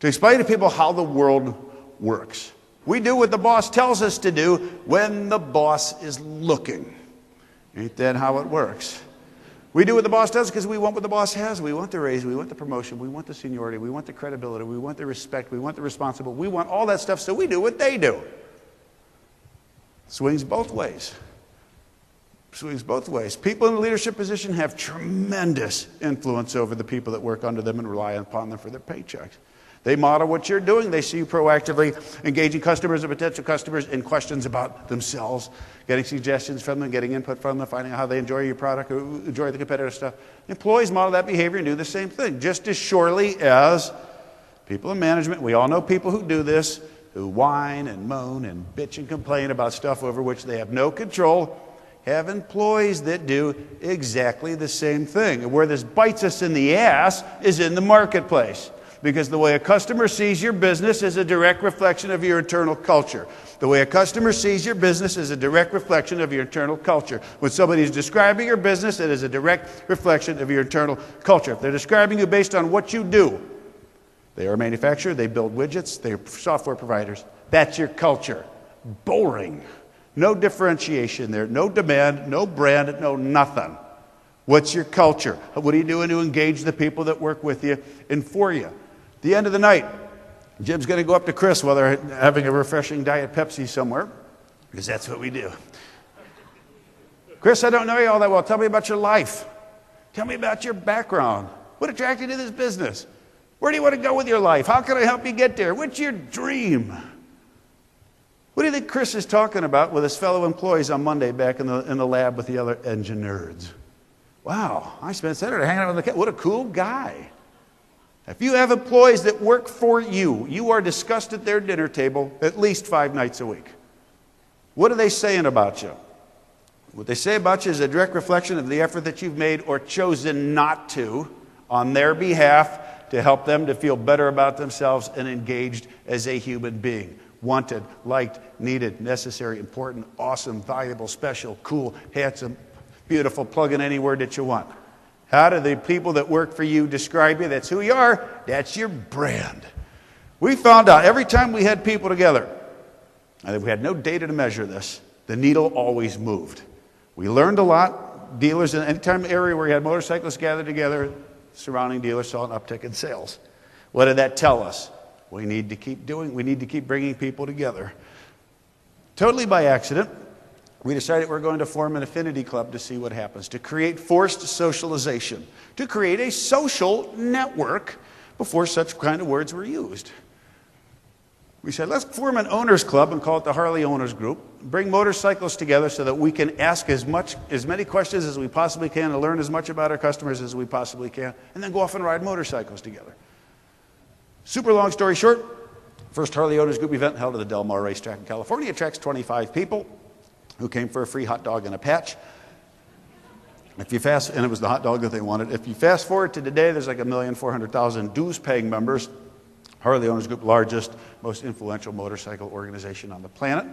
to explain to people how the world works. We do what the boss tells us to do when the boss is looking. Ain't that how it works? We do what the boss does because we want what the boss has. We want the raise, we want the promotion, we want the seniority, we want the credibility, we want the respect, we want the responsibility, we want all that stuff, so we do what they do. Swings both ways. Swings both ways. People in a leadership position have tremendous influence over the people that work under them and rely upon them for their paychecks. They model what you're doing. They see you proactively engaging customers and potential customers in questions about themselves, getting suggestions from them, getting input from them, finding out how they enjoy your product or enjoy the competitive stuff. Employees model that behavior and do the same thing, just as surely as people in management. We all know people who do this, who whine and moan and bitch and complain about stuff over which they have no control, have employees that do exactly the same thing. And where this bites us in the ass is in the marketplace. Because the way a customer sees your business is a direct reflection of your internal culture. The way a customer sees your business is a direct reflection of your internal culture. When somebody is describing your business, it is a direct reflection of your internal culture. If they're describing you based on what you do, they are a manufacturer, they build widgets, they are software providers. That's your culture. Boring. No differentiation there, no demand, no brand, no nothing. What's your culture? What are you doing to engage the people that work with you and for you? At the end of the night, Jim's going to go up to Chris while they're having a refreshing Diet Pepsi somewhere, because that's what we do. Chris, I don't know you all that well. Tell me about your life. Tell me about your background. What attracted you to this business? Where do you want to go with your life? How can I help you get there? What's your dream? What do you think Chris is talking about with his fellow employees on Monday back in the lab with the other engine nerds? Wow, I spent Saturday hanging out with the cat. What a cool guy. If you have employees that work for you, you are discussed at their dinner table at least 5 nights a week. What are they saying about you? What they say about you is a direct reflection of the effort that you've made or chosen not to on their behalf to help them to feel better about themselves and engaged as a human being. Wanted, liked, needed, necessary, important, awesome, valuable, special, cool, handsome, beautiful, plug in any word that you want. How do the people that work for you describe you? That's who you are. That's your brand. We found out every time we had people together, and we had no data to measure this, the needle always moved. We learned a lot. Dealers in any time area where you had motorcyclists gathered together, surrounding dealers saw an uptick in sales. What did that tell us? We need to keep doing, we need to keep bringing people together. Totally by accident, we decided we're going to form an affinity club to see what happens, to create forced socialization, to create a social network before such kind of words were used. We said, let's form an owners club and call it the Harley Owners Group. Bring motorcyclists together so that we can ask as many questions as we possibly can and learn as much about our customers as we possibly can, and then go off and ride motorcycles together. Super long story short, first Harley Owners Group event held at the Del Mar Racetrack in California. Attracts 25 people who came for a free hot dog and a patch. And it was the hot dog that they wanted. If you fast forward to today, there's like 1,400,000 dues-paying members. Harley Owners Group, largest, most influential motorcycle organization on the planet.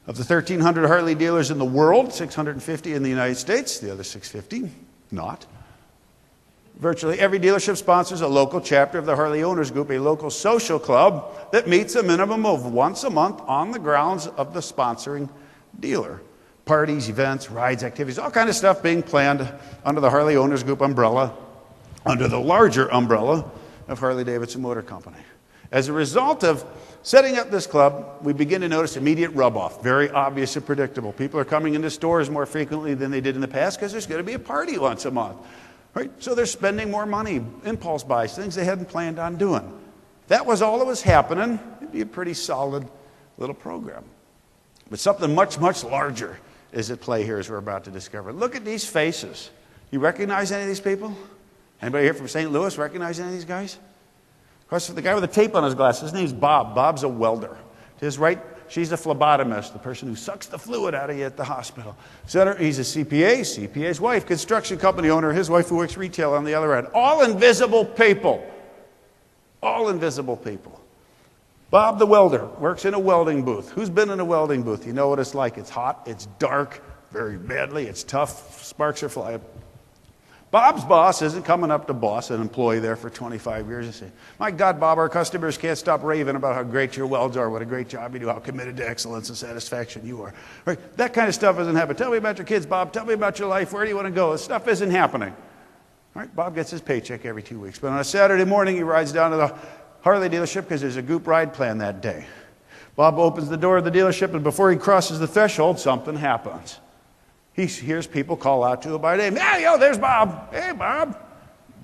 Of the 1,300 Harley dealers in the world, 650 in the United States, the other 650 not. Virtually every dealership sponsors a local chapter of the Harley Owners Group, a local social club that meets a minimum of once a month on the grounds of the sponsoring dealer. Parties, events, rides, activities, all kind of stuff being planned under the Harley Owners Group umbrella, under the larger umbrella of Harley-Davidson Motor Company. As a result of setting up this club, we begin to notice immediate rub-off, very obvious and predictable. People are coming into stores more frequently than they did in the past because there's going to be a party once a month. Right? So they're spending more money, impulse buys, things they hadn't planned on doing. If that was all that was happening, it'd be a pretty solid little program. But something much, much larger is at play here as we're about to discover. Look at these faces. You recognize any of these people? Anybody here from St. Louis recognize any of these guys? Of course, the guy with the tape on his glasses, his name's Bob. Bob's a welder. To his right, she's a phlebotomist, the person who sucks the fluid out of you at the hospital. Center, he's a CPA, CPA's wife, construction company owner, his wife who works retail on the other end. All invisible people. All invisible people. Bob the welder works in a welding booth. Who's been in a welding booth? You know what it's like. It's hot, it's dark, very badly, it's tough, sparks are flying. Bob's boss isn't coming up to boss an employee there for 25 years and saying, my God, Bob, our customers can't stop raving about how great your welds are, what a great job you do, how committed to excellence and satisfaction you are. Right? That kind of stuff isn't happening. Tell me about your kids, Bob. Tell me about your life. Where do you want to go? This stuff isn't happening. All right, Bob gets his paycheck every 2 weeks. But on a Saturday morning, he rides down to the Harley dealership because there's a group ride plan that day. Bob opens the door of the dealership, and before he crosses the threshold, something happens. He hears people call out to him by name. Hey, yo, there's Bob. Hey, Bob.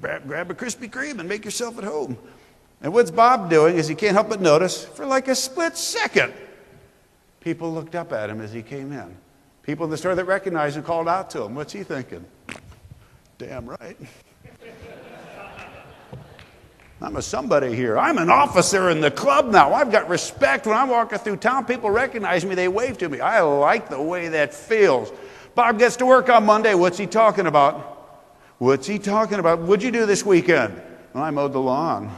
Grab a Krispy Kreme and make yourself at home. And what's Bob doing is he can't help but notice, for like a split second, people looked up at him as he came in. People in the store that recognized him called out to him. What's he thinking? Damn right. I'm a somebody here. I'm an officer in the club now. I've got respect. When I'm walking through town, people recognize me. They wave to me. I like the way that feels. Bob gets to work on Monday. What's he talking about? What's he talking about? What'd you do this weekend? Well, I mowed the lawn.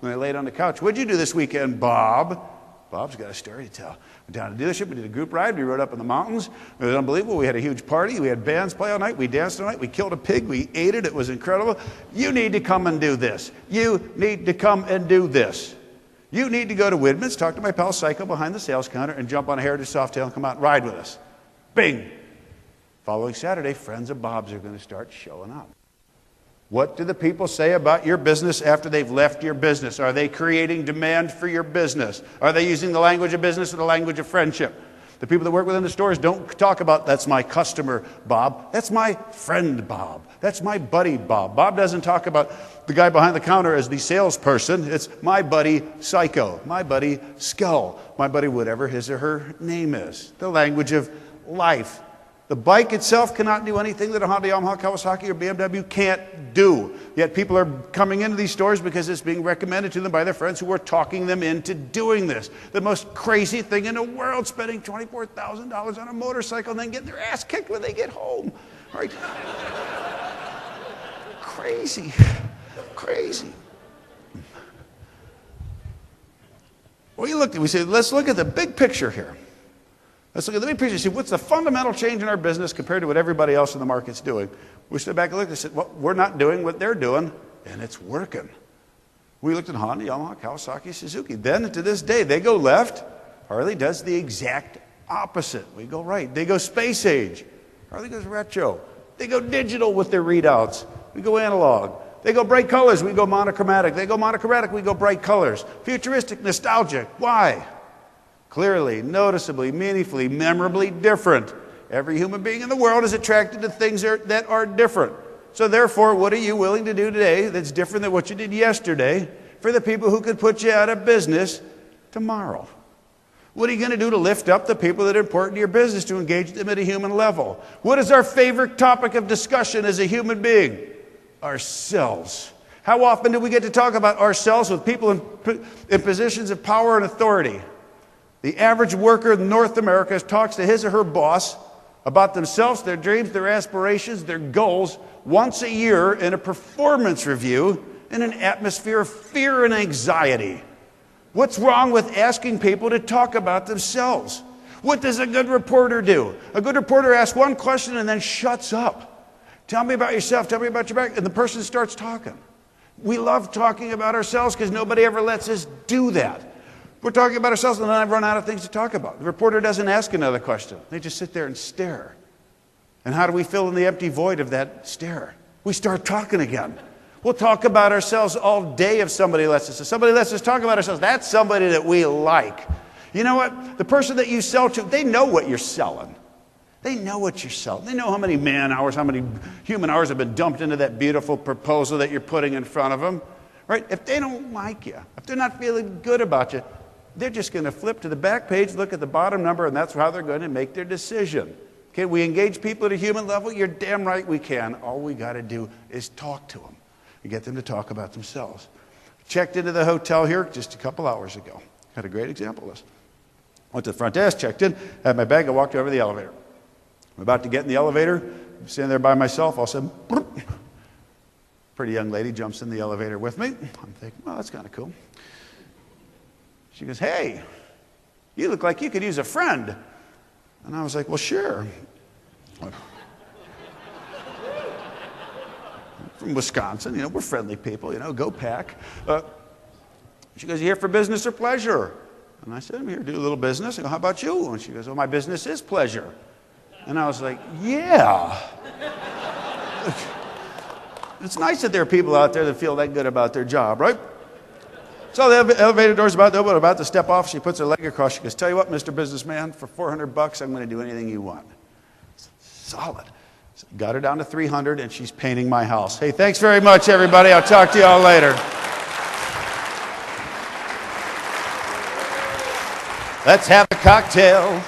When I laid on the couch. What'd you do this weekend, Bob? Bob's got a story to tell. Went down to the dealership. We did a group ride. We rode up in the mountains. It was unbelievable. We had a huge party. We had bands play all night. We danced all night. We killed a pig. We ate it. It was incredible. You need to come and do this. You need to come and do this. You need to go to Widman's, talk to my pal Psycho behind the sales counter, and jump on a Heritage Softail and come out and ride with us. Bing! Following Saturday, friends of Bob's are going to start showing up. What do the people say about your business after they've left your business? Are they creating demand for your business? Are they using the language of business or the language of friendship? The people that work within the stores don't talk about, that's my customer, Bob. That's my friend, Bob. That's my buddy, Bob. Bob doesn't talk about the guy behind the counter as the salesperson. It's my buddy, Psycho. My buddy, Skull. My buddy, whatever his or her name is. The language of life. The bike itself cannot do anything that a Honda, Yamaha, Kawasaki, or BMW can't do. Yet people are coming into these stores because it's being recommended to them by their friends who are talking them into doing this. The most crazy thing in the world, spending $24,000 on a motorcycle and then getting their ass kicked when they get home. Right? Crazy. Crazy. We say, let's look at the big picture here. Let's look at the big picture. See, what's the fundamental change in our business compared to what everybody else in the market's doing? We stood back and looked and said, well, we're not doing what they're doing, and it's working. We looked at Honda, Yamaha, Kawasaki, Suzuki. Then to this day, they go left. Harley does the exact opposite. We go right. They go space age. Harley goes retro. They go digital with their readouts. We go analog. They go bright colors. We go monochromatic. They go monochromatic. We go bright colors. Futuristic, nostalgic. Why? Clearly, noticeably, meaningfully, memorably different. Every human being in the world is attracted to things that are different. So therefore, what are you willing to do today that's different than what you did yesterday for the people who could put you out of business tomorrow? What are you going to do to lift up the people that are important to your business, to engage them at a human level? What is our favorite topic of discussion as a human being? Ourselves. How often do we get to talk about ourselves with people in positions of power and authority? The average worker in North America talks to his or her boss about themselves, their dreams, their aspirations, their goals once a year in a performance review in an atmosphere of fear and anxiety. What's wrong with asking people to talk about themselves? What does a good reporter do? A good reporter asks one question and then shuts up. Tell me about yourself, tell me about your back, and the person starts talking. We love talking about ourselves because nobody ever lets us do that. We're talking about ourselves and then I've run out of things to talk about. The reporter doesn't ask another question. They just sit there and stare. And how do we fill in the empty void of that stare? We start talking again. We'll talk about ourselves all day if somebody lets us. If somebody lets us talk about ourselves, that's somebody that we like. You know what? The person that you sell to, they know what you're selling. They know what you're selling. They know how many man hours, how many human hours have been dumped into that beautiful proposal that you're putting in front of them. Right? If they don't like you, if they're not feeling good about you, they're just going to flip to the back page, look at the bottom number, and that's how they're going to make their decision. Can we engage people at a human level? You're damn right we can. All we got to do is talk to them and get them to talk about themselves. Checked into the hotel here just a couple hours ago. Had a great example of this. Went to the front desk, checked in, had my bag, I walked over to the elevator. I'm about to get in the elevator. I'm standing there by myself. All of a sudden, pretty young lady jumps in the elevator with me. I'm thinking, well, that's kind of cool. She goes, hey, you look like you could use a friend. And I was like, well, sure. from Wisconsin. You know, we're friendly people, you know, go Pack. She goes, you here for business or pleasure? And I said, I'm here to do a little business. I go, how about you? And she goes, well, my business is pleasure. And I was like, yeah. It's nice that there are people out there that feel that good about their job, right? So the elevator door's about to open, about to step off. She puts her leg across. She goes, tell you what, Mr. Businessman, for $400, I'm going to do anything you want. Solid. So got her down to 300, and she's painting my house. Hey, thanks very much, everybody. I'll talk to you all later. Let's have a cocktail.